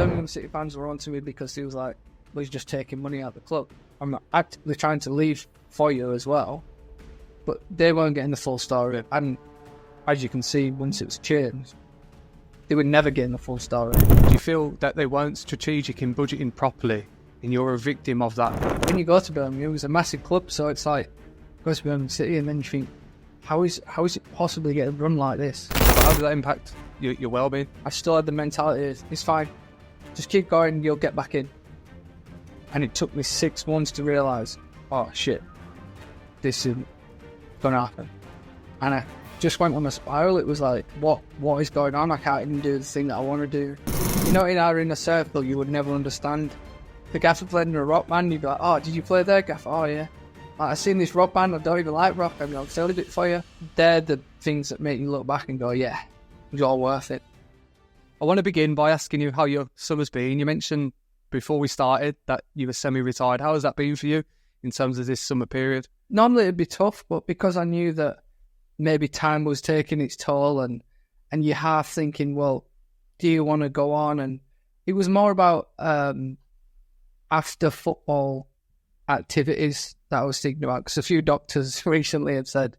Birmingham City fans were on to me because he was like, well, he's just taking money out of the club. I'm not actively trying to leave for you as well. But they weren't getting the full story. And as you can see, once it was changed, they were never getting the full story. Do you feel that they weren't strategic in budgeting properly and you're a victim of that? When you go to Birmingham, it was a massive club, so it's like, go to Birmingham City and then you think, how is it possibly getting run like this? How does that impact your well-being? I still had the mentality, it's fine, just keep going, you'll get back in. And it took me 6 months to realise, oh shit, this isn't going to happen. And I just went on a spiral. It was like, what is going on? I can't even do the thing that I want to do. You know, in our inner circle, you would never understand. The gaffer played in a rock band, you'd be like, oh, did you play there, gaffer? Oh, yeah. Like, I've seen this rock band, I don't even like rock, I've sold it for you. They're the things that make you look back and go, yeah, it's all worth it. I want to begin by asking you how your summer's been. You mentioned before we started that you were semi-retired. How has that been for you in terms of this summer period? Normally it'd be tough, but because I knew that maybe time was taking its toll and you're half thinking, well, do you want to go on? And it was more about after football activities that I was thinking about, because a few doctors recently have said,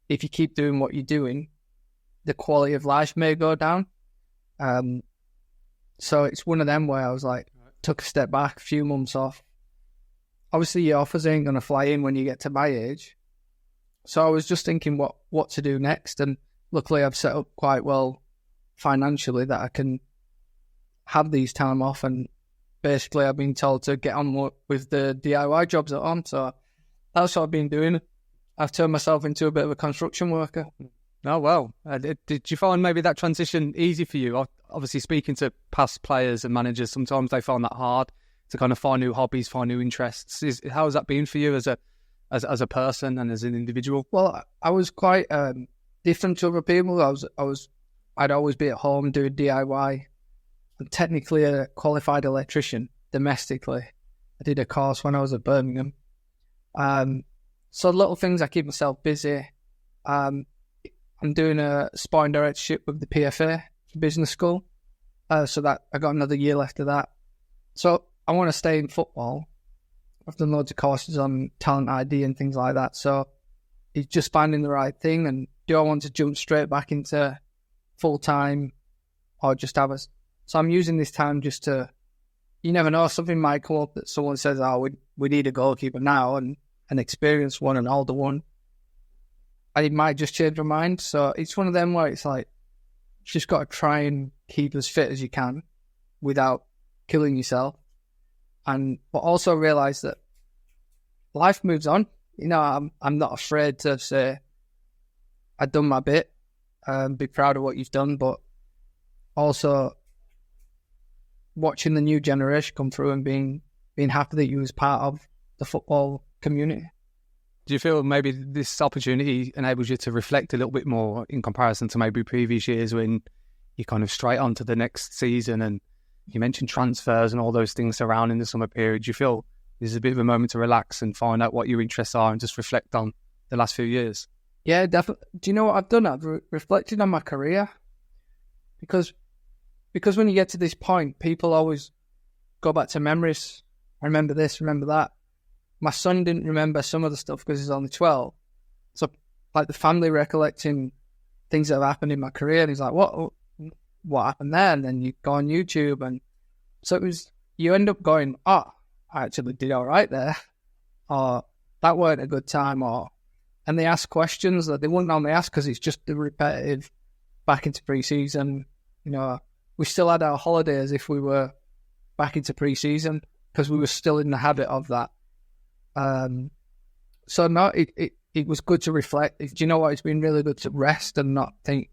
if you keep doing what you're doing, the quality of life may go down. So it's one of them where I was like, took a step back, a few months off. Obviously, your offers ain't going to fly in when you get to my age. So I was just thinking what to do next. And luckily, I've set up quite well financially that I can have these time off. And basically, I've been told to get on with the DIY jobs at home. So that's what I've been doing. I've turned myself into a bit of a construction worker. Oh, well. Did you find maybe that transition easy for you? Obviously, speaking to past players and managers, sometimes they find that hard to kind of find new hobbies, find new interests. How has that been for you as a person and as an individual? Well, I was quite different to other people. I'd always be at home doing DIY. I'm technically a qualified electrician domestically. I did a course when I was at Birmingham. So little things, I keep myself busy. I'm doing a sporting directorship with the PFA business school. So that I got another year left of that. So I want to stay in football. I've done loads of courses on talent ID and things like that. So it's just finding the right thing. And do I want to jump straight back into full-time or just have a... So I'm using this time just to... You never know, something might come up that someone says, oh, we need a goalkeeper now, and an experienced one, an older one. And it might just change my mind. So it's one of them where it's like, you just got to try and keep as fit as you can without killing yourself. But also realise that life moves on. You know, I'm not afraid to say, I've done my bit, be proud of what you've done, but also watching the new generation come through and being happy that you was part of the football community. Do you feel maybe this opportunity enables you to reflect a little bit more in comparison to maybe previous years when you're kind of straight on to the next season? And you mentioned transfers and all those things surrounding the summer period. Do you feel this is a bit of a moment to relax and find out what your interests are and just reflect on the last few years? Yeah, definitely. Do you know what I've done? I've reflected on my career. Because when you get to this point, people always go back to memories. I remember this, remember that. My son didn't remember some of the stuff because he's only 12. So, like, the family recollecting things that have happened in my career, and he's like, what happened there? And then you go on YouTube, and so it was, you end up going, oh, I actually did all right there, or that weren't a good time, and they ask questions that they wouldn't normally ask because it's just the repetitive back into pre-season. You know, we still had our holiday as if we were back into pre-season because we were still in the habit of that. So no, it was good to reflect. Do you know what? It's been really good to rest and not think.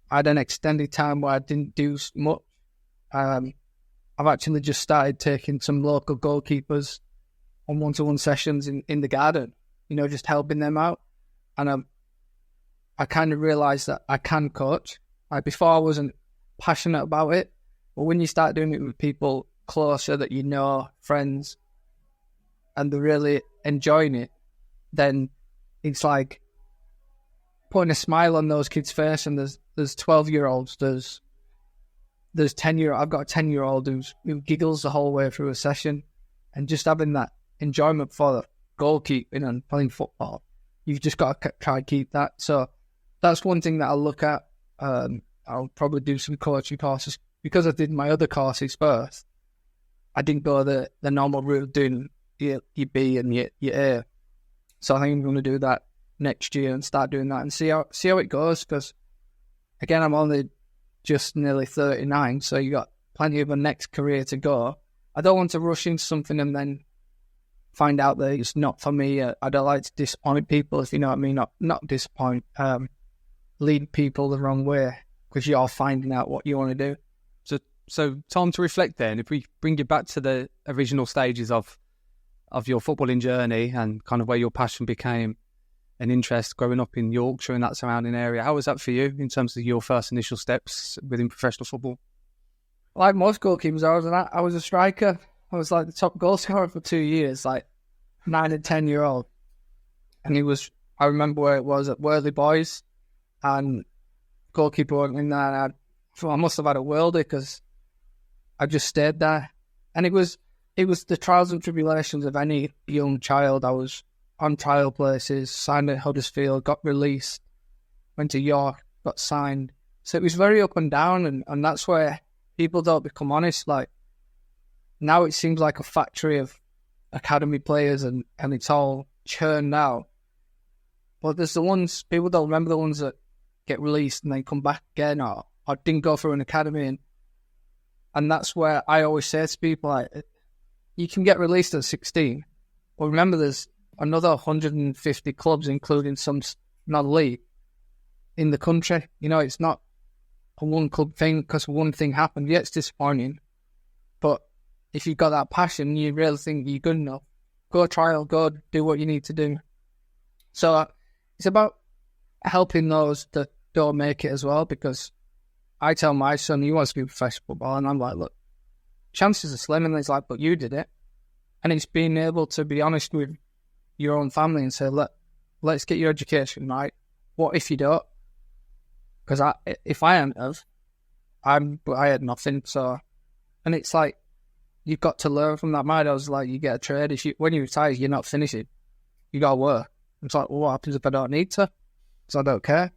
I had an extended time where I didn't do much. I've actually just started taking some local goalkeepers on one-to-one sessions in the garden, you know, just helping them out. And I kind of realised that I can coach. Like, before I wasn't passionate about it, but when you start doing it with people closer that you know, friends, and they're really enjoying it, then it's like putting a smile on those kids' face. And there's 12-year-olds, there's I've got a 10-year-old who giggles the whole way through a session, and just having that enjoyment for goalkeeping and playing football, you've just got to try and keep that. So that's one thing that I'll look at. I'll probably do some coaching courses, because I did my other courses first. I didn't go the normal route of doing your B and your A. So I think I'm going to do that next year and start doing that and see how it goes. Because again, I'm only just nearly 39, so you got plenty of a next career to go. I don't want to rush into something and then find out that it's not for me. I don't like to disappoint people, if you know what I mean. Not disappoint, lead people the wrong way, because you're finding out what you want to do. So time to reflect then. If we bring you back to the original stages of your footballing journey and kind of where your passion became an interest growing up in Yorkshire and that surrounding area, how was that for you in terms of your first initial steps within professional football? Like most goalkeepers, I was a striker. I was like the top goal scorer for 2 years, like 9 and 10-year-old. And I remember where it was at Worthy Boys, and goalkeeper went in there, and I must have had a worldie because I just stayed there. And it was the trials and tribulations of any young child. I was on trial places, signed at Huddersfield, got released, went to York, got signed. So it was very up and down, and that's where people don't become honest. Like, now it seems like a factory of academy players and it's all churned out. But there's the ones, people don't remember the ones that get released and then come back again or didn't go through an academy. And that's where I always say to people, like, you can get released at 16, but remember there's another 150 clubs, including some non-league, in the country. You know, it's not a one club thing because one thing happened. Yeah, it's disappointing, but if you've got that passion, you really think you're good enough, go trial, go do what you need to do. So it's about helping those that don't make it as well, because I tell my son he wants to be a professional footballer, and I'm like, look, chances are slim, and he's like, but you did it. And it's being able to be honest with your own family and say, look, let's get your education right. What if you don't? Because if I hadn't have, I had nothing. So, and it's like, you've got to learn from that. My dad was like, you get a trade. When you retire, you're not finishing. You got to work. It's like, well, what happens if I don't need to? Because I don't care.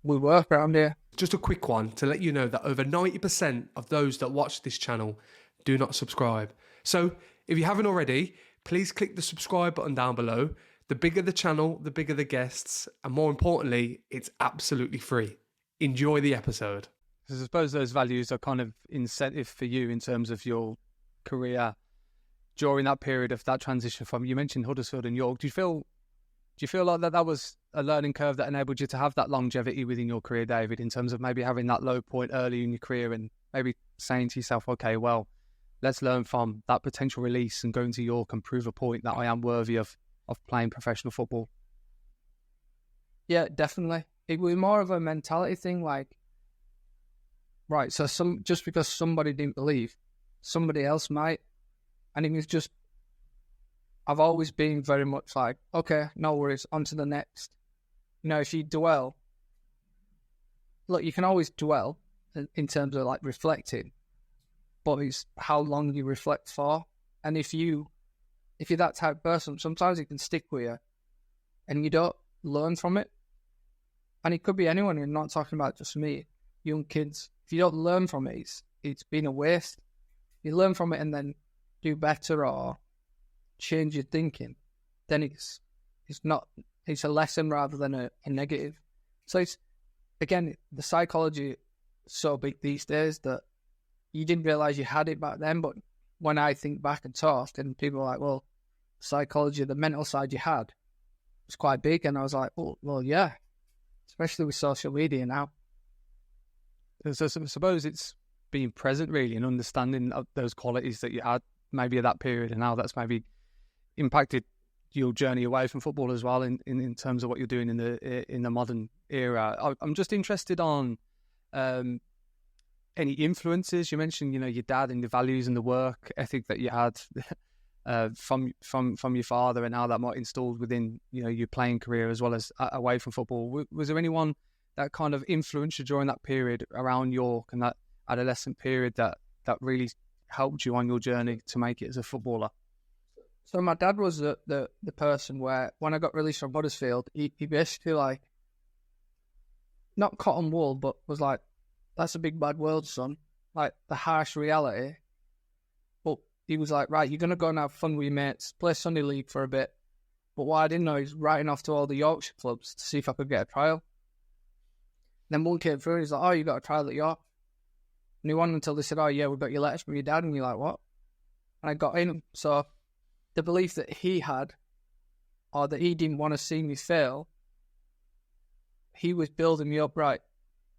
We work around here. Just a quick one to let you know that over 90% of those that watch this channel do not subscribe. So if you haven't already, please click the subscribe button down below. The bigger the channel, the bigger the guests, and more importantly, it's absolutely free. Enjoy the episode. I suppose those values are kind of incentive for you in terms of your career during that period of that transition from, you mentioned Huddersfield and York. Do you feel like that was a learning curve that enabled you to have that longevity within your career, David, in terms of maybe having that low point early in your career and maybe saying to yourself, okay, well, let's learn from that potential release and going to York and prove a point that I am worthy of playing professional football? Yeah, definitely. It was more of a mentality thing, like, right, so just because somebody didn't believe, somebody else might. And it was just, I've always been very much like, okay, no worries, on to the next. You know, if you dwell, look, you can always dwell in terms of like reflecting, but it's how long you reflect for. And if you're that type of person, sometimes it can stick with you and you don't learn from it. And it could be anyone, you're not talking about just me, young kids. If you don't learn from it, it's been a waste. You learn from it and then do better or change your thinking, then it's a lesson rather than a negative. So it's, again, the psychology is so big these days that you didn't realise you had it back then, but when I think back and talk, and people are like, well, psychology, the mental side you had was quite big, and I was like, oh, well, yeah, especially with social media now. So I suppose it's being present really and understanding of those qualities that you had maybe at that period, and how that's maybe impacted your journey away from football as well in terms of what you're doing in the modern era. I'm just interested on any influences. You mentioned, your dad and the values and the work ethic that you had from your father, and how that might installed within your playing career as well as away from football. Was there anyone that kind of influenced you during that period around York and that adolescent period that really helped you on your journey to make it as a footballer? So my dad was the person where, when I got released from Huddersfield, he basically, like, not cotton wool, but was like, that's a big bad world, son. Like, the harsh reality. But he was like, right, you're going to go and have fun with your mates, play Sunday League for a bit. But what I didn't know is writing off to all the Yorkshire clubs to see if I could get a trial. Then one came through and he's like, oh, you got a trial at York. And he won until they said, oh, yeah, we've got your letters from your dad. And you're like, what? And I got in. So the belief that he had, or that he didn't want to see me fail, he was building me up right.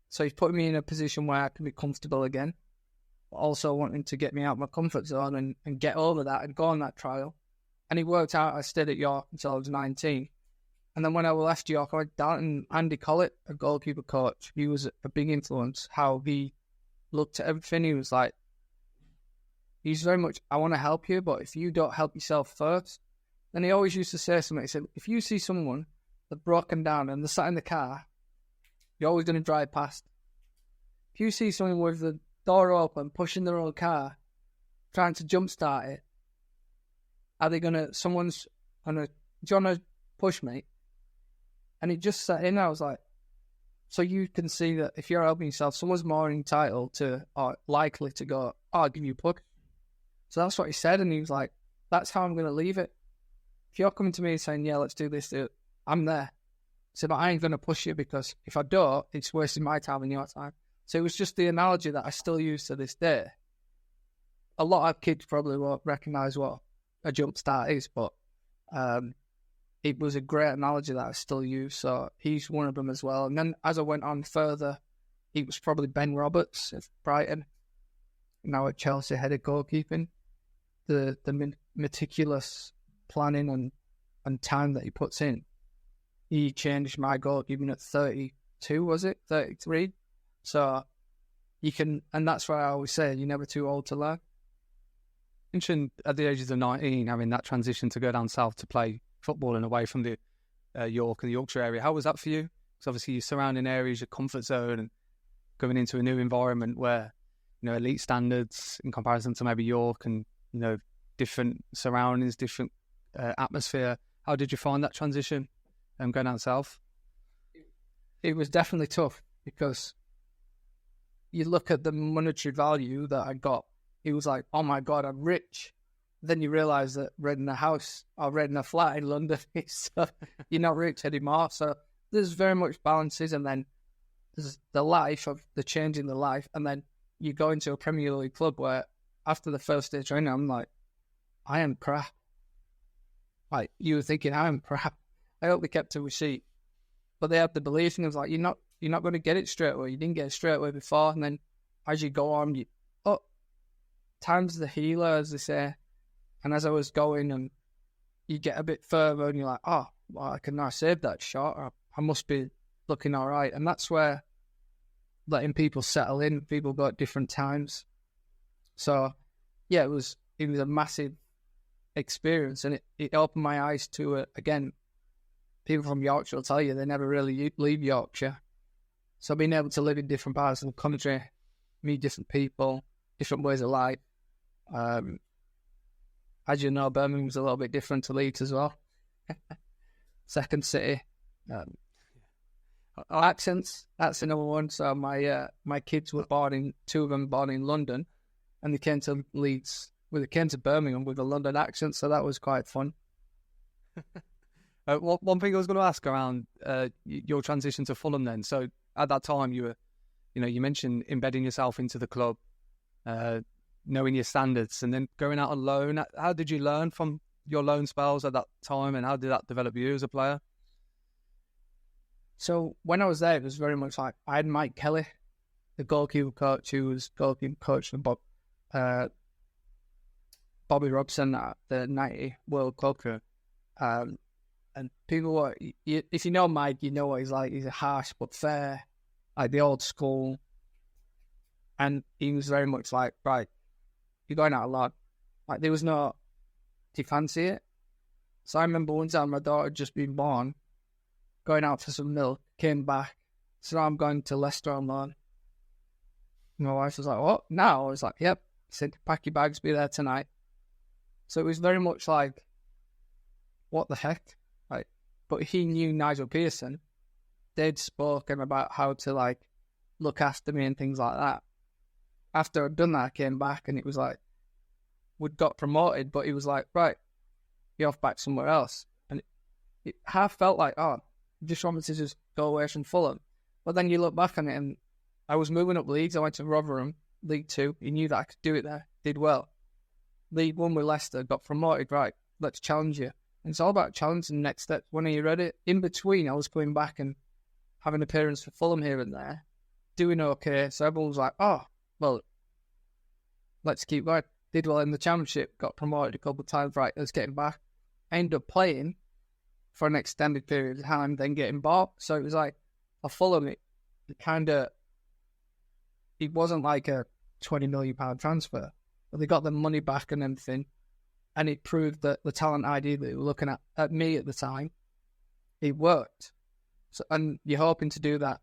So he's putting me in a position where I can be comfortable again, but also wanting to get me out of my comfort zone and get over that and go on that trial. And it worked out. I stayed at York until I was 19. And then when I left York, I went down, and Andy Collett, a goalkeeper coach, he was a big influence. How he looked at everything, he was like, he's very much, I want to help you, but if you don't help yourself first. Then he always used to say something. He said, if you see someone that's broken down and they're sat in the car, you're always going to drive past. If you see someone with the door open, pushing their own car, trying to jumpstart it, are they going to, someone's going to, do you want to push me? And it just sat in. I was like, so you can see that if you're helping yourself, someone's more entitled to, or likely to go, oh, I'll give you a push. So that's what he said. And he was like, that's how I'm going to leave it. If you're coming to me saying, yeah, let's do this, I'm there. So, but I ain't going to push you, because if I don't, it's wasting my time and your time. So it was just the analogy that I still use to this day. A lot of kids probably won't recognise what a jump start is, but it was a great analogy that I still use. So he's one of them as well. And then as I went on further, it was probably Ben Roberts at Brighton, now at Chelsea, head of goalkeeping. The meticulous planning and time that he puts in. He changed my goalkeeping at 32, was it? 33? So you can, and that's why I always say, you're never too old to learn. Mentioned at the ages of 19, having that transition to go down south to play football and away from the York and the Yorkshire area. How was that for you? Because obviously your surrounding areas, your comfort zone, and going into a new environment where, you know, elite standards in comparison to maybe York, and, you know, different surroundings, different atmosphere. How did you find that transition going down south? It was definitely tough, because you look at the monetary value that I got. It was like, oh my God, I'm rich. Then you realise that renting a house or renting a flat in London, you're not rich anymore. So there's very much balances, and then there's the life of the change in the life, and then you go into a Premier League club where after the first day training, I'm like, I am crap. Like, you were thinking, I am crap. I hope they kept a receipt. But they had the belief, and it was like, you're not going to get it straight away. You didn't get it straight away before. And then as you go on, time's the healer, as they say. And as I was going, and you get a bit further, and you're like, oh, well, I can now save that shot. Or I must be looking all right. And that's where letting people settle in, people go at different times. So, yeah, it was a massive experience, and it opened my eyes to it. Again, people from Yorkshire will tell you they never really leave Yorkshire. So being able to live in different parts of the country, meet different people, different ways of life. As you know, Birmingham's a little bit different to Leeds as well. Second city. Accents, that's another one. So my kids were two of them born in London, and they came to Leeds. Well, they came to Birmingham with a London accent, so that was quite fun. One thing I was going to ask around your transition to Fulham then. So at that time, you were, you mentioned embedding yourself into the club, knowing your standards, and then going out on loan. How did you learn from your loan spells at that time, and how did that develop you as a player? So when I was there, it was very much like I had Mike Kelly, the goalkeeper coach, who was goalkeeper coach for Bobby Robson at the 90 World Cup. Okay. And people, if you know Mike, you know what he's like. He's a harsh but fair, like the old school. And he was very much like, right, you're going out a lot. Like, there was no, do you fancy it? So I remember one time my daughter had just been born, going out for some milk, came back. So now I'm going to Leicester on loan. My wife was like, what? Now? I was like, yep. He said, pack your bags, be there tonight. So it was very much like, what the heck? Like, but he knew Nigel Pearson. They'd spoken about how to like look after me and things like that. After I'd done that, I came back and it was like, we'd got promoted, but he was like, right, you're off back somewhere else. And it half felt like, oh, you just want me to just go away from Fulham. But then you look back on it and I was moving up leagues. I went to Rotherham, League 2. He knew that I could do it there. Did well. League 1 with Leicester, got promoted. Right, let's challenge you. And it's all about challenging the next step. When are you ready? In between, I was coming back and having appearances for Fulham here and there, doing okay. So everyone was like, oh, well, let's keep going. Did well in the Championship, got promoted a couple of times. Right, let's get him back. I ended up playing for an extended period of time, then getting bought. So it was like, for Fulham, it wasn't like a £20 million transfer, but they got their money back and everything. And it proved that the talent ID that they were looking at me at the time, it worked. So, and you're hoping to do that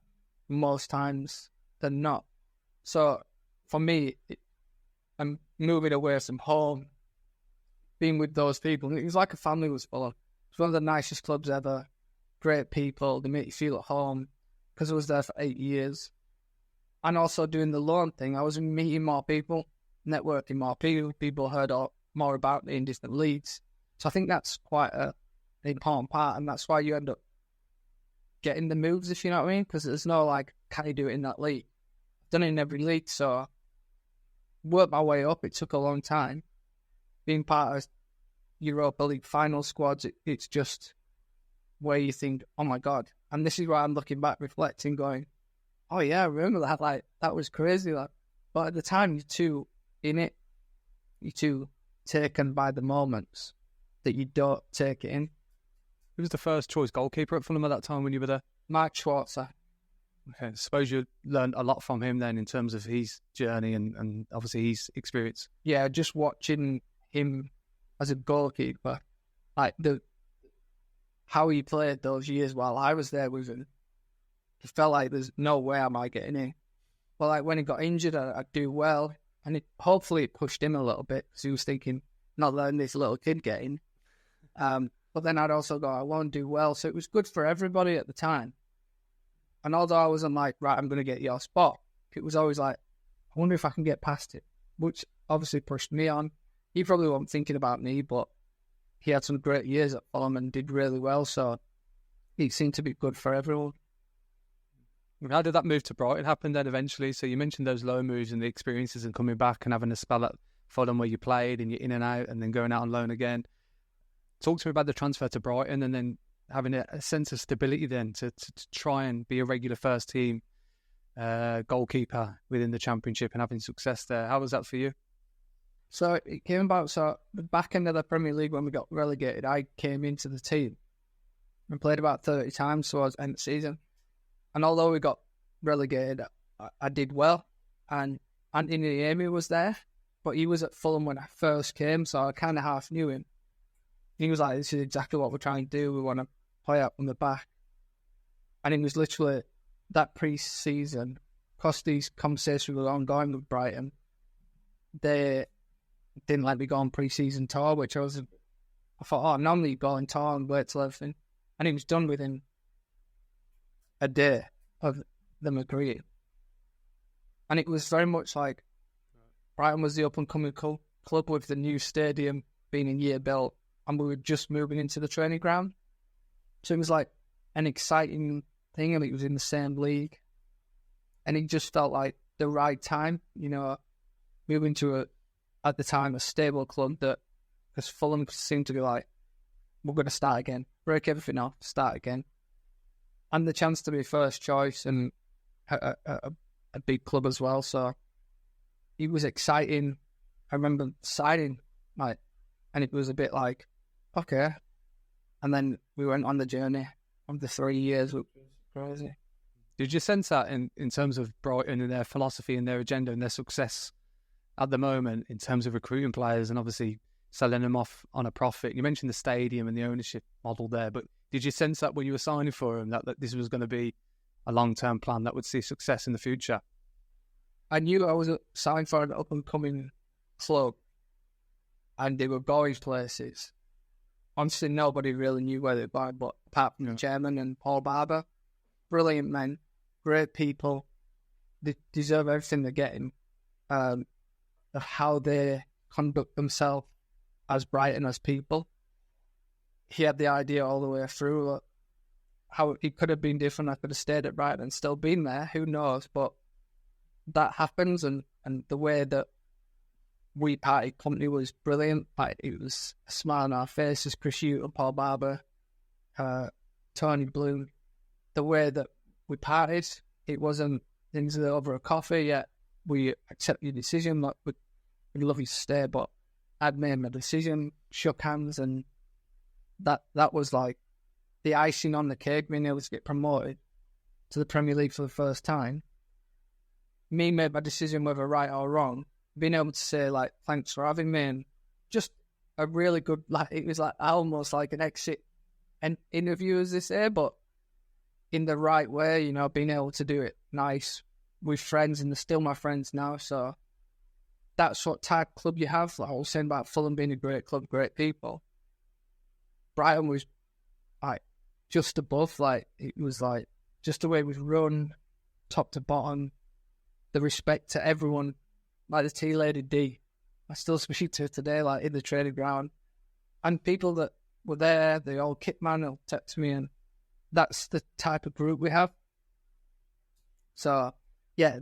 most times than not. So for me, I'm moving away from home, being with those people. It was like a family was Fulham. It's one of the nicest clubs ever. Great people. They make you feel at home because I was there for 8 years. And also doing the loan thing, I was meeting more people, networking more people. People heard more about me in different leagues. So I think that's quite an important part. And that's why you end up getting the moves, if you know what I mean. Because there's no like, can you do it in that league? I've done it in every league. So worked my way up. It took a long time. Being part of Europa League final squads, it's just where you think, oh my God. And this is why I'm looking back, reflecting, going, oh yeah, I remember that. Like, that was crazy. Like, but at the time, you're too in it. You're too taken by the moments that you don't take it in. Who was the first choice goalkeeper at Fulham at that time when you were there? Mark Schwarzer. Okay, I suppose you learned a lot from him then in terms of his journey and obviously his experience. Yeah, just watching him as a goalkeeper, like how he played those years while I was there with him, it felt like there's no way am I getting in. But like when he got injured, I'd do well, and hopefully it pushed him a little bit because he was thinking, not letting this little kid get in. But then I'd also go, I won't do well, so it was good for everybody at the time. And although I wasn't like, right, I'm going to get your spot, it was always like, I wonder if I can get past it, which obviously pushed me on. He probably wasn't thinking about me, but he had some great years at Fulham and did really well, so it seemed to be good for everyone. How did that move to Brighton happen then eventually? So you mentioned those low moves and the experiences and coming back and having a spell at Fulham where you played and you're in and out and then going out on loan again. Talk to me about the transfer to Brighton and then having a sense of stability then to try and be a regular first team goalkeeper within the Championship and having success there. How was that for you? So it came about, so the back end of the Premier League when we got relegated, I came into the team and played about 30 times towards the end of the season. And although we got relegated, I did well. And Anthony Amy was there, but he was at Fulham when I first came, so I kind of half knew him. He was like, this is exactly what we're trying to do. We want to play up on the back. And it was literally that pre-season, because these conversations were ongoing with Brighton, they didn't let me go on pre-season tour, which I thought, oh, normally you go on tour and wait till everything. And it was done within a day of them agreeing. And it was very much like Brighton was the up-and-coming club with the new stadium being in year built, and we were just moving into the training ground. So it was like an exciting thing, and it was in the same league. And it just felt like the right time, you know, moving to at the time, a stable club that, because Fulham seemed to be like, we're going to start again, break everything off, start again. And the chance to be first choice and a big club as well. So it was exciting. I remember signing, like, and it was a bit like, okay. And then we went on the journey of the 3 years, which was crazy. Did you sense that in terms of Brighton and their philosophy and their agenda and their success at the moment in terms of recruiting players and obviously selling them off on a profit? You mentioned the stadium and the ownership model there, but did you sense that when you were signing for them that this was going to be a long-term plan that would see success in the future? I knew I was signed for an up-and-coming club, and they were going places. Honestly, nobody really knew where they'd buy, but apart from the chairman and Paul Barber, brilliant men, great people. They deserve everything they're getting. Of how they conduct themselves as Brighton as people. He had the idea all the way through. How it could have been different. I could have stayed at Brighton and still been there. Who knows? But that happens, and the way that we parted company was brilliant. Like, it was a smile on our faces. Christie and Paul Barber, Tony Bloom. The way that we parted, it wasn't things that over a coffee. Yet we accept your decision. Like, we'd love you to stay, but I'd made my decision. Shook hands, and that was like the icing on the cake. Being able to get promoted to the Premier League for the first time. Me made my decision whether right or wrong. Being able to say, like, thanks for having me, and just a really good, like, it was like almost like an exit and interview, as they say, but in the right way, you know, being able to do it nice with friends, and they're still my friends now. So that's what type of club you have. Like I was saying about Fulham being a great club, great people. Brighton was like just above, like it was like just the way it was run, top to bottom, the respect to everyone. Like the tea lady D, I still speak to her today, like in the training ground, and people that were there, the old kit man will text me, and that's the type of group we have. So yeah,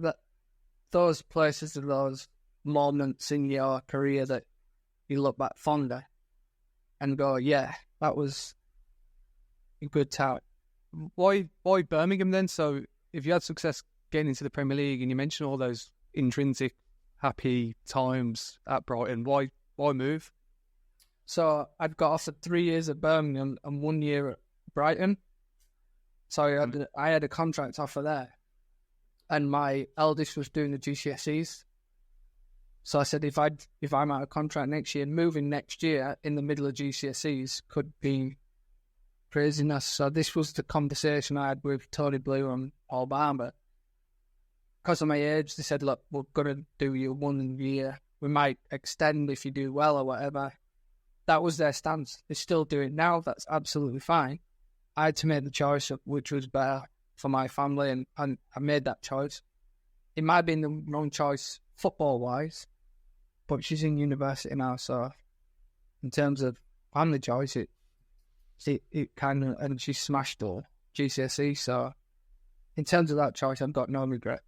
those places and those moments in your career that you look back fonder and go, yeah, that was a good time. Why Birmingham then? So if you had success getting into the Premier League, and you mentioned all those intrinsic happy times at Brighton, why move? So I'd got offered 3 years at Birmingham and 1 year at Brighton. So I had a contract offer there, and my eldest was doing the GCSEs. So I said, if I'm out of contract next year, moving next year in the middle of GCSEs could be craziness. So this was the conversation I had with Tony Blue and Paul Barber. Because of my age, they said, look, we're going to do you 1 year. We might extend if you do well or whatever. That was their stance. They still do it now. That's absolutely fine. I had to make the choice of which was better for my family, and I made that choice. It might have been the wrong choice football-wise, but she's in university now, so in terms of family choice, it kind of, and she smashed all GCSE, so in terms of that choice, I've got no regret.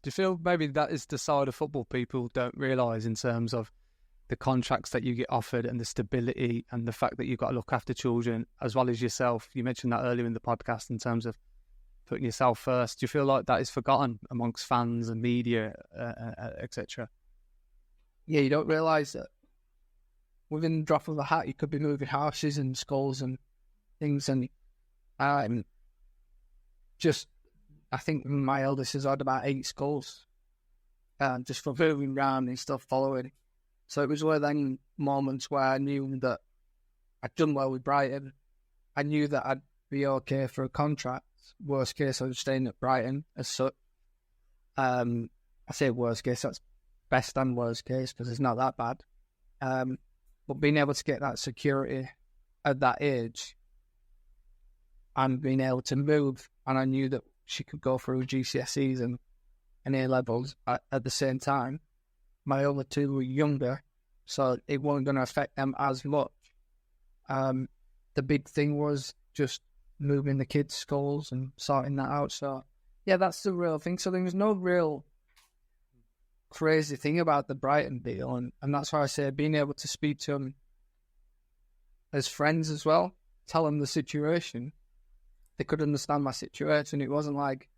Do you feel maybe that is the side of football people don't realise, in terms of the contracts that you get offered and the stability and the fact that you've got to look after children as well as yourself? You mentioned that earlier in the podcast in terms of putting yourself first. Do you feel like that is forgotten amongst fans and media, etc.? Yeah, you don't realise that within the drop of a hat, you could be moving houses and schools and things. And I think my eldest has had about 8 schools, just for moving around and stuff following. So it was one of them moments where I knew that I'd done well with Brighton. I knew that I'd be okay for a contract. Worst case, I was staying at Brighton as such. I say worst case, that's best and worst case because it's not that bad. But being able to get that security at that age and being able to move, and I knew that she could go through GCSEs and A-levels at the same time. My other 2 were younger, so it wasn't going to affect them as much. The big thing was just moving the kids' schools and sorting that out. So, yeah, that's the real thing. So there was no real crazy thing about the Brighton deal, and that's why I say being able to speak to them as friends as well, tell them the situation. They could understand my situation. It wasn't like,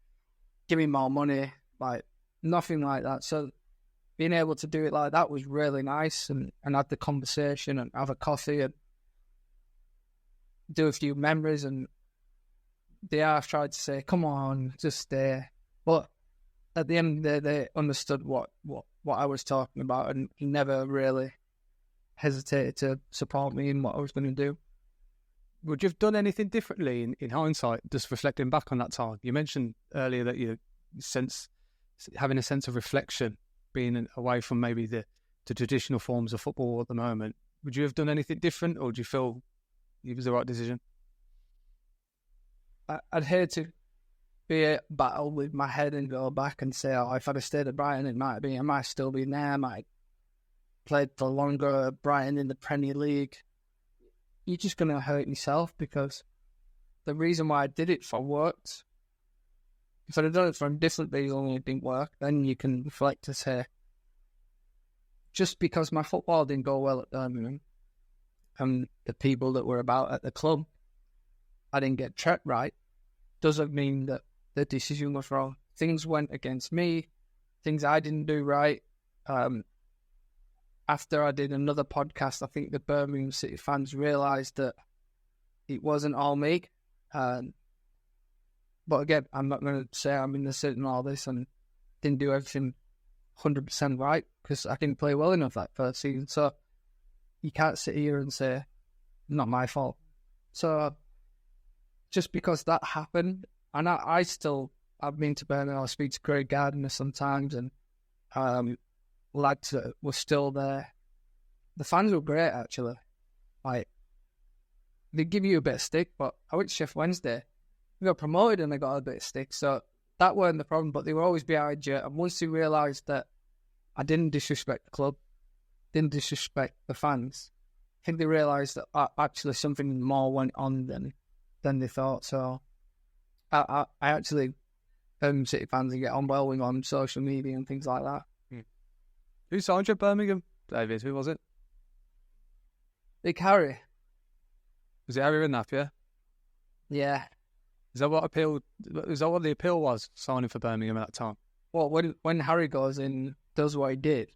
give me more money, like nothing like that. So being able to do it like that was really nice, and have the conversation and have a coffee and do a few memories. And they have tried to say, come on, just stay. But at the end of the day, they understood what I was talking about, and never really hesitated to support me in what I was going to do. Would you have done anything differently in hindsight, just reflecting back on that time? You mentioned earlier that you since having a sense of reflection, being away from maybe the traditional forms of football at the moment, would you have done anything different, or do you feel it was the right decision? I'd hate to be a battle with my head and go back and say, oh, if I'd have stayed at Brighton, I might still be there, I might played for longer at Brighton in the Premier League. You're just going to hurt yourself, because the reason why I did it for worked. If I'd have done it for a different reason and it didn't work, then you can reflect to say, just because my football didn't go well at Birmingham and the people that were about at the club, I didn't get tracked right, doesn't mean that the decision was wrong. Things went against me, things I didn't do right. After I did another podcast, I think the Birmingham City fans realised that it wasn't all me. But again, I'm not going to say I'm innocent in all this and didn't do everything 100% right, because I didn't play well enough that first season. So you can't sit here and say, not my fault. So just because that happened, and I've been to Birmingham, I speak to Craig Gardner sometimes, and lads that were still there. The fans were great, actually. Like, they give you a bit of stick, but I went to Sheffield Wednesday. We got promoted and I got a bit of stick, so that weren't the problem, but they were always behind you. And once they realised that I didn't disrespect the club, didn't disrespect the fans, I think they realised that actually something more went on than they thought. So I actually, City fans, get on well with on social media and things like that. Who signed you at Birmingham, David? Who was it? Big Harry. Was it Harry Redknapp, yeah? Yeah. Is that what the appeal was, signing for Birmingham at that time? Well, when Harry goes in, does what he did,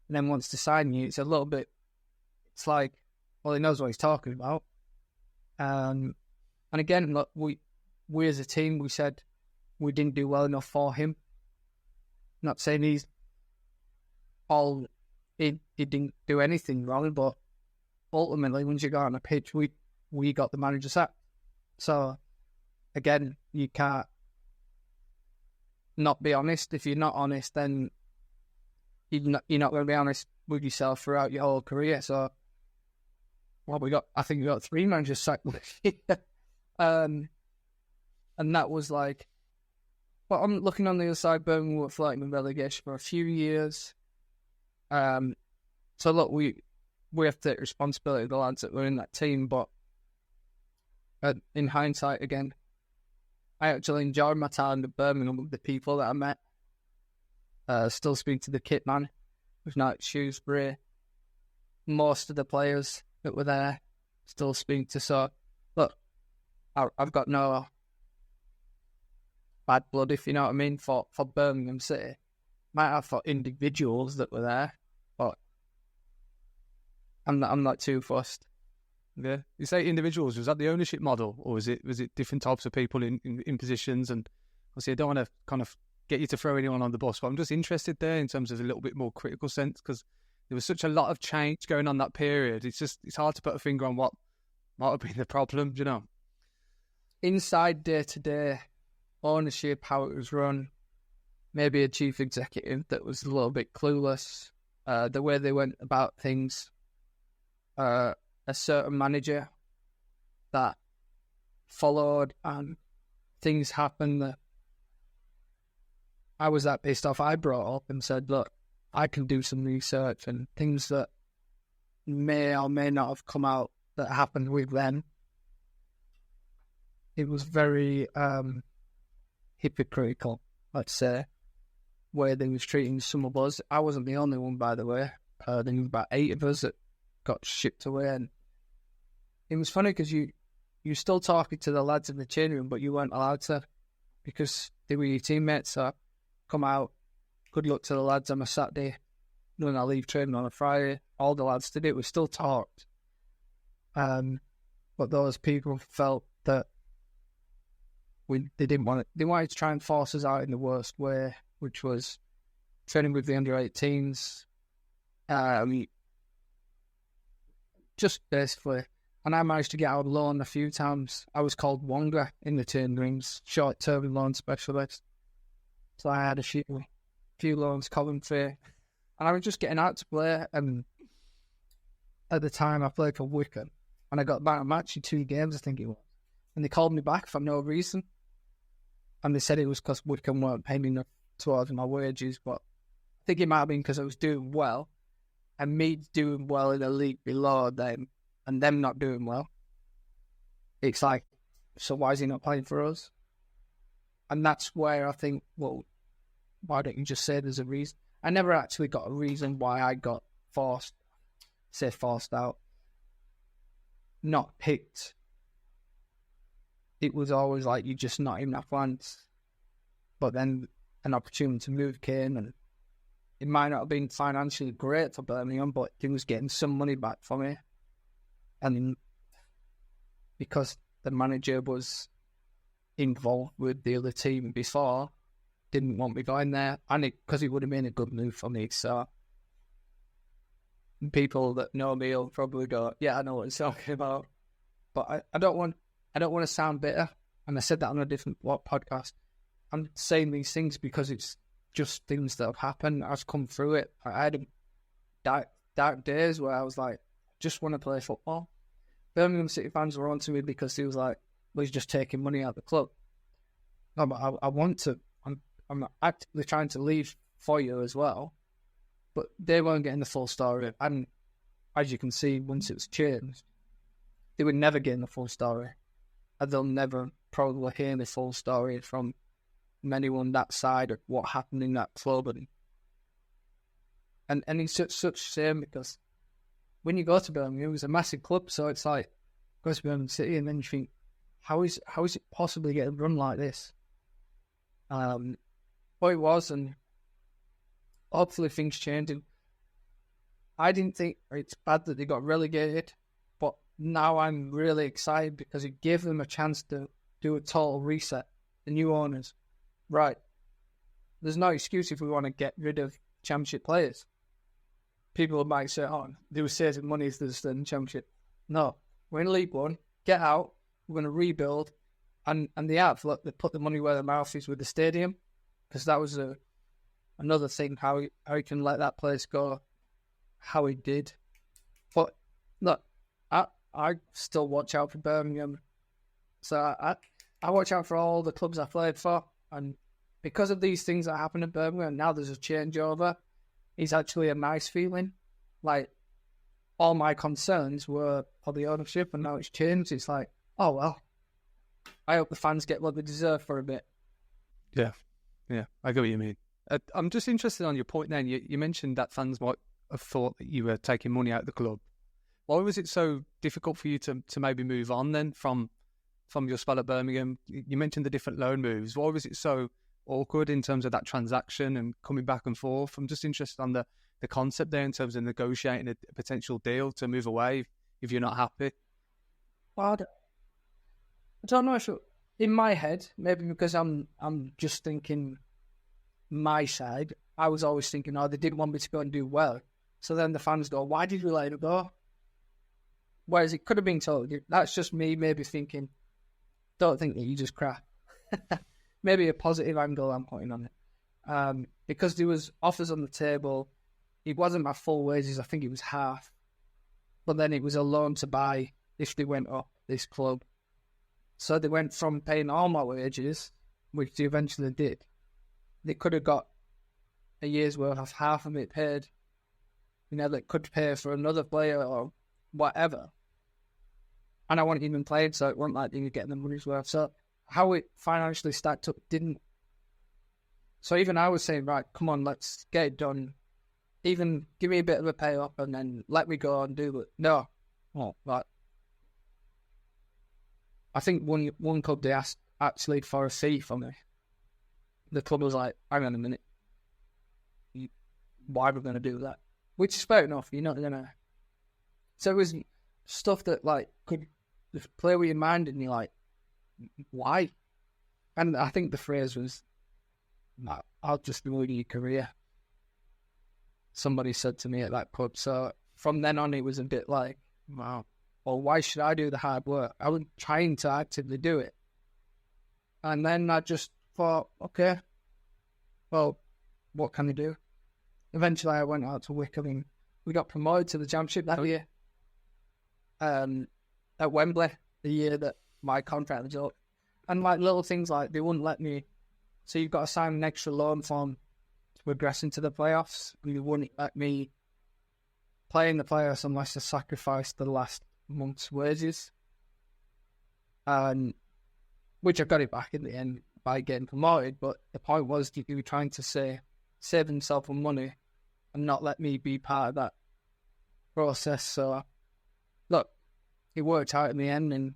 and then wants to sign you, it's a little bit, it's like, well, he knows what he's talking about. And again, look, we as a team, we said we didn't do well enough for him. Not saying he didn't do anything wrong, but ultimately, once you got on a pitch, we got the manager sacked. So again, you can't not be honest. If you're not honest, then you're not going to be honest with yourself throughout your whole career. So, I think we got 3 managers sacked. And that was like, well, I'm looking on the other side. Birmingham were fighting in relegation for a few years. So look, we have to take responsibility of the lads that were in that team, but in hindsight, again, I actually enjoyed my time at Birmingham with the people that I met. Still speak to the kit man with Knight Shrewsbury. Most of the players that were there still speak to. So, look, I've got no bad blood, if you know what I mean, for Birmingham City. Might have for individuals that were there, but I'm not too fussed. Yeah, you say individuals. Was that the ownership model, or was it different types of people in positions? And obviously, I don't want to kind of get you to throw anyone on the bus, but I'm just interested there in terms of a little bit more critical sense, because there was such a lot of change going on that period. It's hard to put a finger on what might have been the problem. Do you know? Inside day-to-day ownership, how it was run, maybe a chief executive that was a little bit clueless, the way they went about things, a certain manager that followed, and things happened that I was that pissed off. I brought up and said, look, I can do some research, and things that may or may not have come out that happened with them. It was very hypocritical, let's say, where they was treating some of us. I wasn't the only one, by the way. There was about 8 of us that got shipped away, and it was funny because you still talking to the lads in the changing room, but you weren't allowed to, because they were your teammates. So come out, good luck to the lads on a Saturday, when I leave training on a Friday. All the lads did it. We still talked, but those people felt that they didn't want it. They wanted to try and force us out in the worst way, which was training with the under-18s. Just basically, and I managed to get out on loan a few times. I was called Wonga in the training rooms, short-term loan specialist. So I had a few loans, Coventry, and I was just getting out to play. And at the time, I played for Wycombe, and I got back a match in 2 games, I think it was. And they called me back for no reason. And they said it was because Wycombe weren't paying enough towards my wages, but I think it might have been because I was doing well, and me doing well in a league below them, and them not doing well. It's like, so why is he not playing for us? And that's where I think, well, why don't you just say there's a reason? I never actually got a reason why I got forced out, not picked. It was always like, you're just not in our plans. But then an opportunity to move came, and it might not have been financially great for Birmingham, but it was getting some money back for me. And because the manager was involved with the other team before, didn't want me going there, and because it would have been a good move for me. So people that know me will probably go, yeah, I know what he's talking about. But I don't want to sound bitter, and I said that on a different podcast. I'm saying these things because it's just things that have happened. I've come through it. I had dark days where I was like, just want to play football. Birmingham City fans were on to me because he was like, well, he's just taking money out of the club. No, but I want to. I'm actively trying to leave for you as well. But they weren't getting the full story. And as you can see, once it was changed, they were never getting the full story. And they'll never probably hear the full story from anyone that side of what happened in that club. And it's such a shame, because when you go to Birmingham, it was a massive club, so it's like, go to Birmingham City, and then you think, how is it possibly getting run like this? But it was, and hopefully things change. And I didn't think it's bad that they got relegated, but now I'm really excited because it gave them a chance to do a total reset. The new owners, right? There's no excuse if we want to get rid of Championship players. People might say, oh, they were saving money if they're still in the Championship. No, we're in League One. Get out. We're going to rebuild. And they have. Look, they put the money where their mouth is with the stadium, because that was another thing, how he can let that place go, how he did. But look, I still watch out for Birmingham. So I watch out for all the clubs I played for. And because of these things that happen in Birmingham, now there's a changeover. It's actually a nice feeling. Like, all my concerns were for the ownership, and now it's changed. It's like, oh, well, I hope the fans get what they deserve for a bit. Yeah, I get what you mean. I'm just interested on your point then. You mentioned that fans might have thought that you were taking money out of the club. Why was it so difficult for you to maybe move on then from your spell at Birmingham? You mentioned the different loan moves. Why was it so awkward in terms of that transaction and coming back and forth? I'm just interested on the concept there in terms of negotiating a potential deal to move away if you're not happy. Well, I don't know if in my head, maybe because I'm just thinking my side, I was always thinking, oh, they didn't want me to go and do well. So then the fans go, why did we let him go? Whereas it could have been told. That's just me maybe thinking, don't think that you just crap. Maybe a positive angle I'm putting on it. Because there was offers on the table. It wasn't my full wages. I think it was half. But then it was a loan to buy if they went up, this club. So they went from paying all my wages, which they eventually did. They could have got a year's worth of half of it paid. You know, they could pay for another player or whatever. And I wasn't even playing, so it wasn't like they were getting the money's worth. So how it financially stacked up didn't. So even I was saying, right, come on, let's get it done. Even give me a bit of a pay up and then let me go and do it. No. Oh, right. I think one club they asked actually for a fee from me. The club was like, hang on a minute. Why are we going to do that? Which is fair enough. You're not going to. So it was stuff that like could play with your mind, and you're like, why? And I think the phrase was, I'll just ruin your career. Somebody said to me at that pub. So from then on, it was a bit like, wow, well, why should I do the hard work? I was trying to actively do it. And then I just thought, okay, well, what can I do? Eventually, I went out to Wycombe and we got promoted to the Championship that year. At Wembley, the year that my contract was up. And like little things like they wouldn't let me. So you've got to sign an extra loan form to progress into the playoffs. And they wouldn't let me play in the playoffs unless I sacrificed the last month's wages. Which I got it back in the end by getting promoted. But the point was you were trying to save himself some money and not let me be part of that process. So look, it worked out in the end, and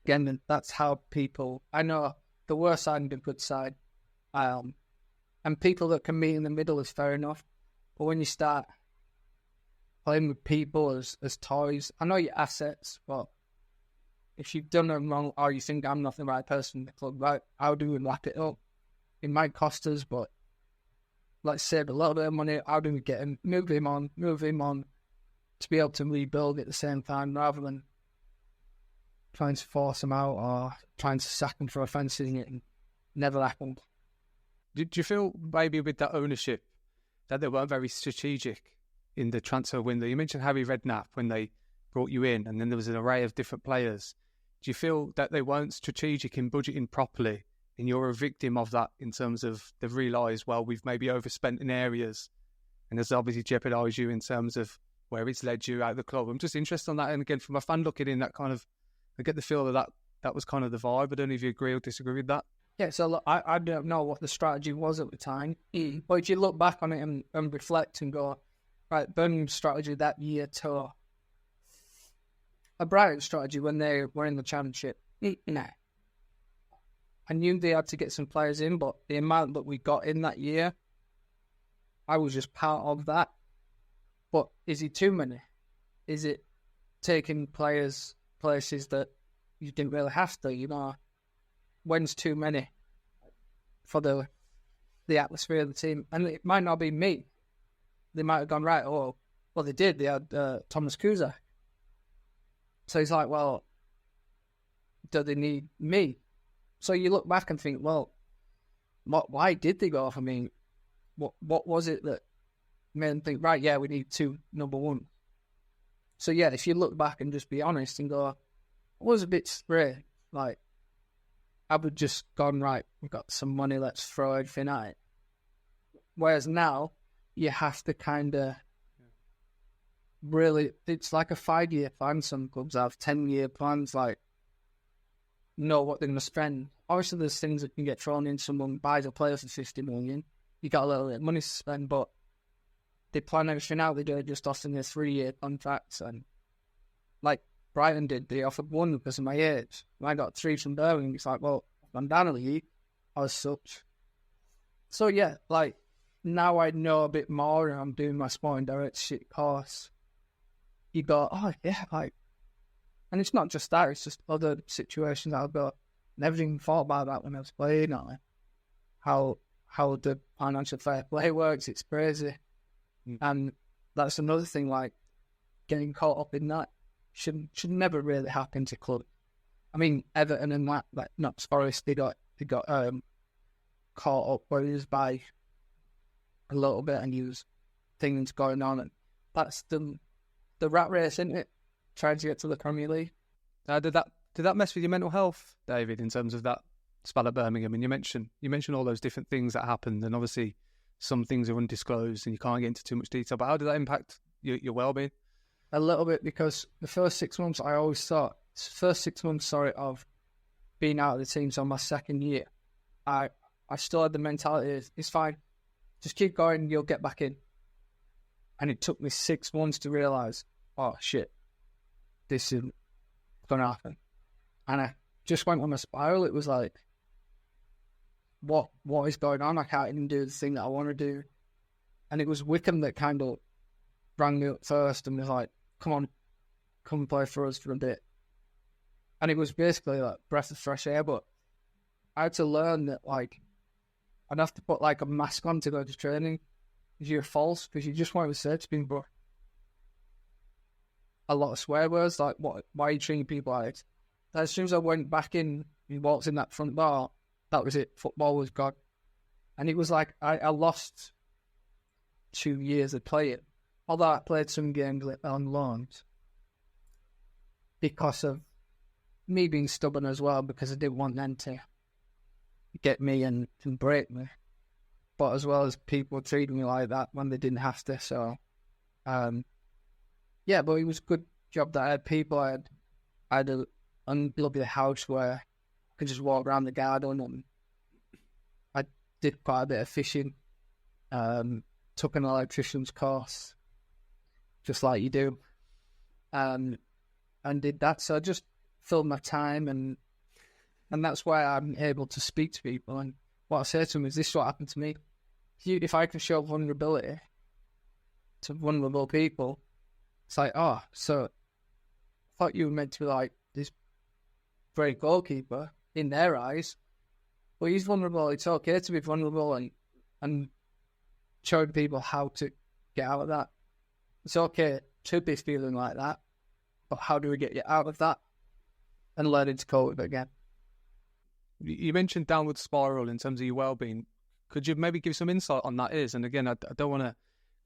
again, that's how people. I know the worst side and the good side, and people that can meet in the middle is fair enough. But when you start playing with people as toys, I know your assets, but if you've done them wrong or you think I'm not the right person in the club, right, how do we wrap it up? It might cost us, but let's save a little bit of money. How do we get him, move him on, to be able to rebuild at the same time rather than trying to force him out or trying to sack him for offences, and it never happened. Do you feel maybe with that ownership that they weren't very strategic in the transfer window? You mentioned Harry Redknapp when they brought you in, and then there was an array of different players. Do you feel that they weren't strategic in budgeting properly, and you're a victim of that in terms of they've realised, well, we've maybe overspent in areas, and there's obviously jeopardised you in terms of where it's led you out of the club? I'm just interested on that. And again, from a fan looking in, that kind of, I get the feel that was kind of the vibe. I don't know if you agree or disagree with that. Yeah, so look, I don't know what the strategy was at the time. But if you look back on it and reflect and go, right, Birmingham's strategy that year to a Brighton strategy when they were in the Championship, nah. I knew they had to get some players in, but the amount that we got in that year, I was just part of that. But is it too many? Is it taking players places that you didn't really have to? You know, when's too many for the atmosphere of the team? And it might not be me. They might have gone, right, oh, well, they did. They had Thomas Kuzak. So he's like, well, do they need me? So you look back and think, well, why did they go for me? What was it that made them think, right, yeah, we need two number one? So yeah, if you look back and just be honest and go, I was a bit straight. Like, I would just gone, right, we've got some money, let's throw everything at it. Whereas now, you have to kind of really, it's like a 5-year plan. Some clubs have 10-year plans, like, know what they're going to spend. Obviously, there's things that can get thrown in. Someone buys a player for 50 million. You got a little bit of money to spend, but they plan everything out. They do it just offering their 3-year contracts. And like Brighton did, they offered one because of my age. And I got 3 from Birmingham. It's like, well, I've gone down a league as such. So yeah, like, now I know a bit more and I'm doing my sporting directorship course. You go, oh yeah, like, and it's not just that, it's just other situations I'll go, never even thought about that when I was playing, or how the financial fair play works. It's crazy. And that's another thing, like, getting caught up in that should never really happen to club. I mean, Everton and that, like, not Forest, they got caught up where it was by a little bit and use things going on, and that's the rat race, isn't it? Trying to get to the Premier League. Did that mess with your mental health, David, in terms of that spell at Birmingham? And you mentioned all those different things that happened, and obviously some things are undisclosed and you can't get into too much detail. But how did that impact your well-being? A little bit, because the first 6 months, I always thought, of being out of the team. So my second year, I still had the mentality, it's fine, just keep going, you'll get back in. And it took me 6 months to realise, oh shit, this isn't going to happen. And I just went on a spiral. It was like, what is going on? I can't even do the thing that I want to do. And it was Wycombe that kind of rang me up first and was like, come and play for us for a bit. And it was basically like breath of fresh air, but I had to learn that, like, I'd have to put like a mask on to go to training if you're false, because you just want to say to people a lot of swear words, like, why are you treating people like it? As soon as I went back in and walked in that front door, that was it. Football was gone. And it was like I lost 2 years of playing. Although I played some games on loans because of me being stubborn as well, because I didn't want them to get me and break me. But as well as people treating me like that when they didn't have to. So, yeah, but it was a good job that I had people. I had a lovely house where I could just walk around the garden, and I did quite a bit of fishing. Took an electrician's course, just like you do, and did that. So I just filled my time, and that's why I'm able to speak to people. And what I say to them is, this is what happened to me. If I can show vulnerability to vulnerable people, it's like, oh, so I thought you were meant to be like this great goalkeeper in their eyes. Well, he's vulnerable. It's okay to be vulnerable and showing people how to get out of that. It's okay to be feeling like that, but how do we get you out of that and learning to cope with it again? You mentioned downward spiral in terms of your well-being. Could you maybe give some insight on that is? And again, I don't want to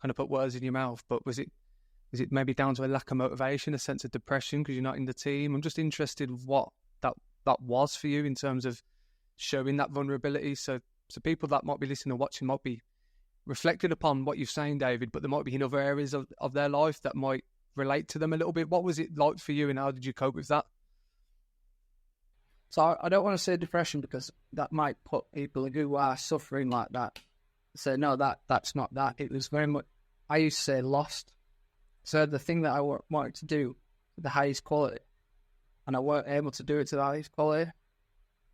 kind of put words in your mouth, but is it maybe down to a lack of motivation, a sense of depression because you're not in the team? I'm just interested in what that was for you in terms of showing that vulnerability. So people that might be listening or watching might be reflected upon what you're saying, David, but there might be in other areas of their life that might relate to them a little bit. What was it like for you, and how did you cope with that? So I don't want to say depression, because that might put people who are suffering like that say, no, that's not that. It was very much, I used to say, lost. So the thing that I wanted to do, the highest quality, and I weren't able to do it to the highest quality.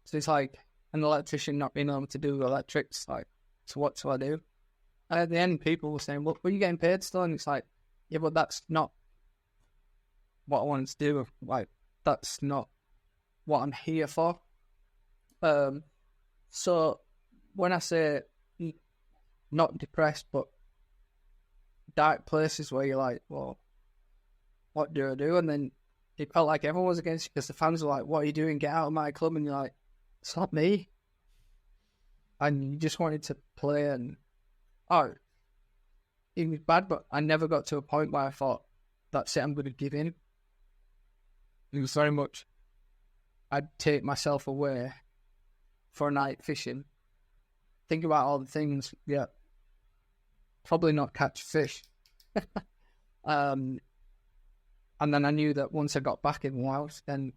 So it's like an electrician not being able to do electrics. Like, so what do I do? And at the end, people were saying, well, are you getting paid still? And it's like, yeah, but that's not what I wanted to do. Like, that's not what I'm here for. So when I say not depressed, but dark places where you're like, well, what do I do? And then it felt like everyone was against you, because the fans were like, what are you doing? Get out of my club. And you're like, it's not me. And you just wanted to play, and it was bad, but I never got to a point where I thought, that's it, I'm going to give in. It was very much, I'd take myself away for a night fishing, think about all the things, probably not catch fish. And then I knew that once I got back in the house, then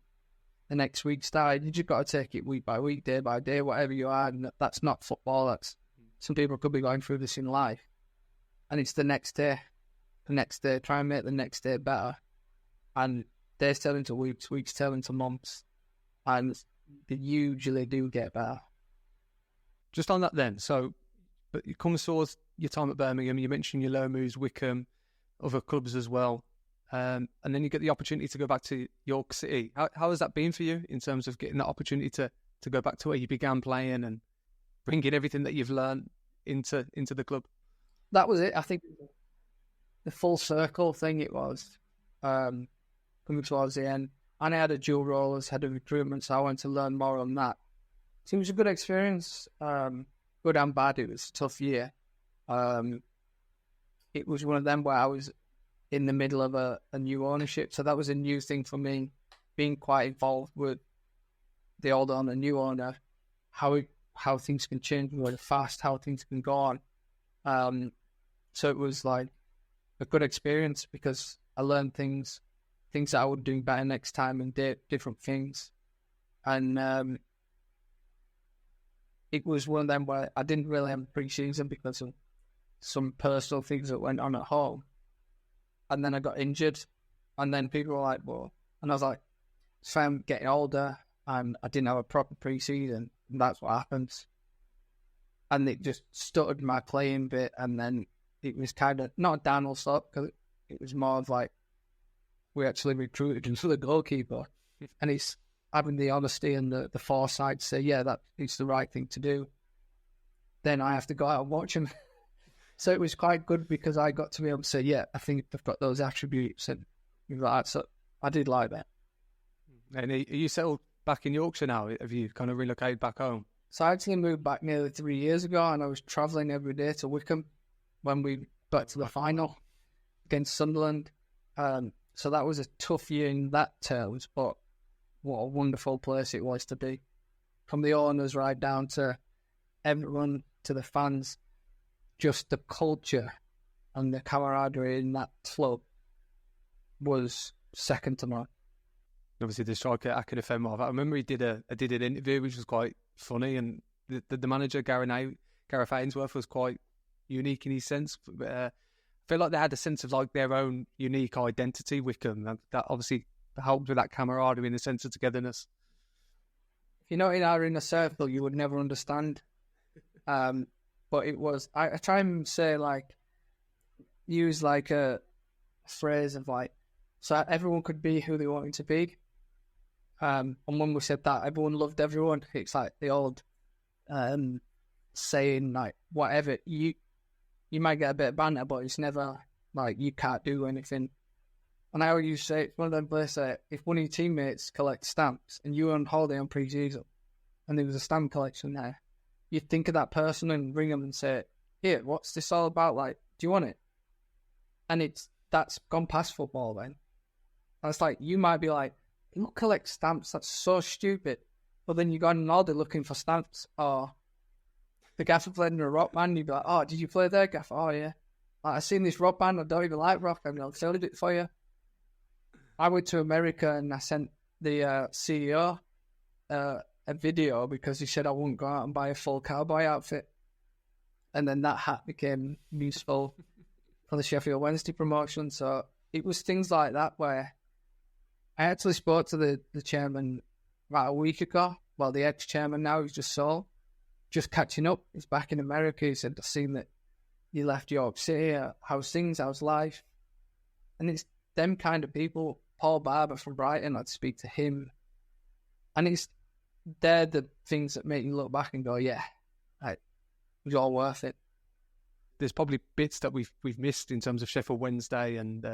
the next week started. You just got to take it week by week, day by day, whatever you are. And that's not football. That's, some people could be going through this in life. And it's the next day, try and make the next day better. And days turn into weeks, weeks turn into months. And they usually do get better. Just on that then, so but it comes towards your time at Birmingham, you mentioned your low moves, Wycombe, other clubs as well. And then you get the opportunity to go back to York City. How has that been for you in terms of getting that opportunity to go back to where you began playing and bringing everything that you've learned into the club? That was it. I think the full circle thing it was, coming towards the end. And I had a dual role as head of recruitment, so I wanted to learn more on that. So it was a good experience, good and bad. It was a tough year. It was one of them where I was in the middle of a new ownership, so that was a new thing for me, being quite involved with the old owner, new owner, how things can change really fast, how things can go on. So it was like a good experience, because I learned things that I would do better next time, and different things. And it was one of them where I didn't really have a pre-season because of some personal things that went on at home. And then I got injured, and then people were like, well, and I was like, so I'm getting older, and I didn't have a proper pre-season, and that's what happens. And it just stuttered my playing bit, and then it was kind of, not a downhill slope, because it was more of like, we actually recruited him for the goalkeeper, and it's having the honesty and the foresight to say, yeah, that it's the right thing to do. Then I have to go out and watch him. So it was quite good, because I got to be able to say, yeah, I think they've got those attributes and things like that. So I did like that. And are you settled back in Yorkshire now? Have you kind of relocated back home? So I actually moved back nearly 3 years ago, and I was travelling every day to Wycombe when we got to the final against Sunderland. So that was a tough year in that terms, but what a wonderful place it was to be. From the owners right down to everyone, to the fans, just the culture and the camaraderie in that club was second to none. Obviously, the striker Akin Efemov. I remember he did an interview which was quite funny, and the manager Gareth Ainsworth was quite unique in his sense. I feel like they had a sense of like their own unique identity, Wycombe, and that obviously helped with that camaraderie and the sense of togetherness. If you're not in our inner circle, you would never understand. But it was, I try and say, like, use like a phrase of like, so everyone could be who they wanted to be. And when we said that, everyone loved everyone. It's like the old saying, like, whatever, you might get a bit of banter, but it's never like you can't do anything. And I always say, it's one of them places, if one of your teammates collects stamps and you were on holiday on pre-season and there was a stamp collection there, you'd think of that person and ring them and say, here, what's this all about? Like, do you want it? And that's gone past football then. And it's like, you might be like, you don't collect stamps, that's so stupid. But then you go on an order looking for stamps, or the gaffer played in a rock band, you'd be like, oh, did you play there, gaffer? Oh, yeah. Like, I've seen this rock band, I don't even like rock, and I'll sell it for you. I went to America and I sent the CEO a video because he said I wouldn't go out and buy a full cowboy outfit. And then that hat became useful for the Sheffield Wednesday promotion. So it was things like that where I actually spoke to the chairman about a week ago. Well, the ex-chairman now, he's just catching up. He's back in America. He said, I've seen that you left York City. How's things? How's life? And it's them kind of people. Paul Barber from Brighton, I'd speak to him. And they're the things that make you look back and go, yeah, it was all worth it. There's probably bits that we've missed in terms of Sheffield Wednesday and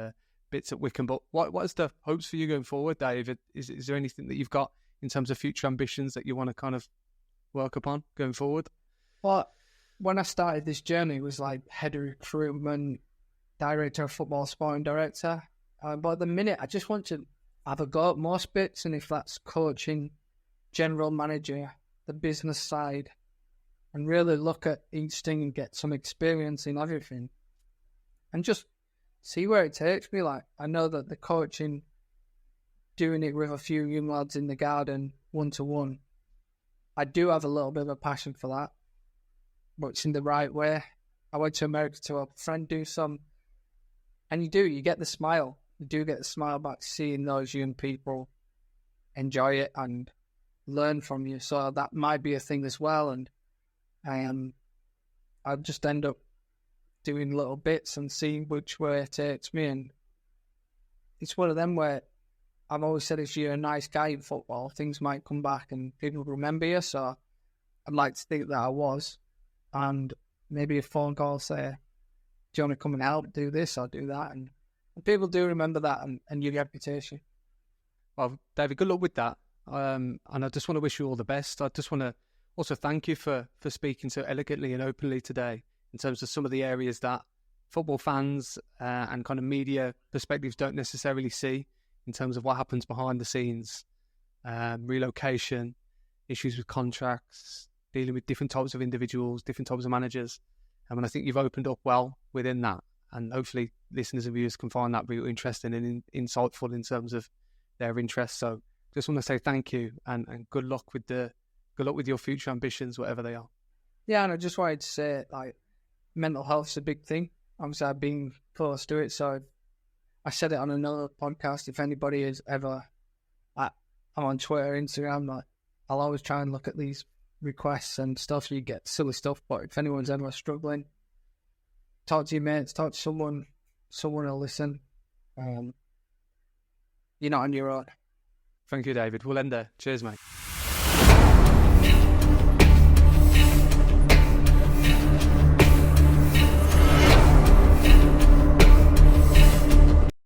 bits at Wycombe. But what is the hopes for you going forward, David? Is there anything that you've got in terms of future ambitions that you want to kind of work upon going forward? Well, when I started this journey, it was like head of recruitment, director of football, sporting director. But at the minute, I just want to have a go at most bits, and if that's coaching, general manager, the business side, and really look at each thing and get some experience in everything, and just see where it takes me. Like, I know that the coaching, doing it with a few young lads in the garden, 1-to-1, I do have a little bit of a passion for that, but it's in the right way. I went to America to help a friend do some, and you get the smile. You do get the smile back seeing those young people enjoy it and learn from you. So that might be a thing as well. And I'll just end up doing little bits and seeing which way it takes me. And it's one of them where I've always said, if you're a nice guy in football, things might come back and people remember you. So I'd like to think that I was. And maybe a phone call say, do you want to come and help do this or do that? And people do remember that and your reputation. Well, David, good luck with that. And I just want to wish you all the best. I just want to also thank you for speaking so elegantly and openly today in terms of some of the areas that football fans and kind of media perspectives don't necessarily see in terms of what happens behind the scenes, relocation, issues with contracts, dealing with different types of individuals, different types of managers. And I think you've opened up well within that. And hopefully listeners and viewers can find that really interesting and insightful in terms of their interests. So just want to say thank you and good luck with your future ambitions, whatever they are. Yeah, and I just wanted to say, like, mental health is a big thing. Obviously, I've been close to it, so I said it on another podcast. If anybody is ever, I'm on Twitter, Instagram, like, I'll always try and look at these requests and stuff. You get silly stuff, but if anyone's ever struggling, talk to your mates, talk to someone will listen. You're not on your own. Thank you, David. We'll end there. Cheers, mate.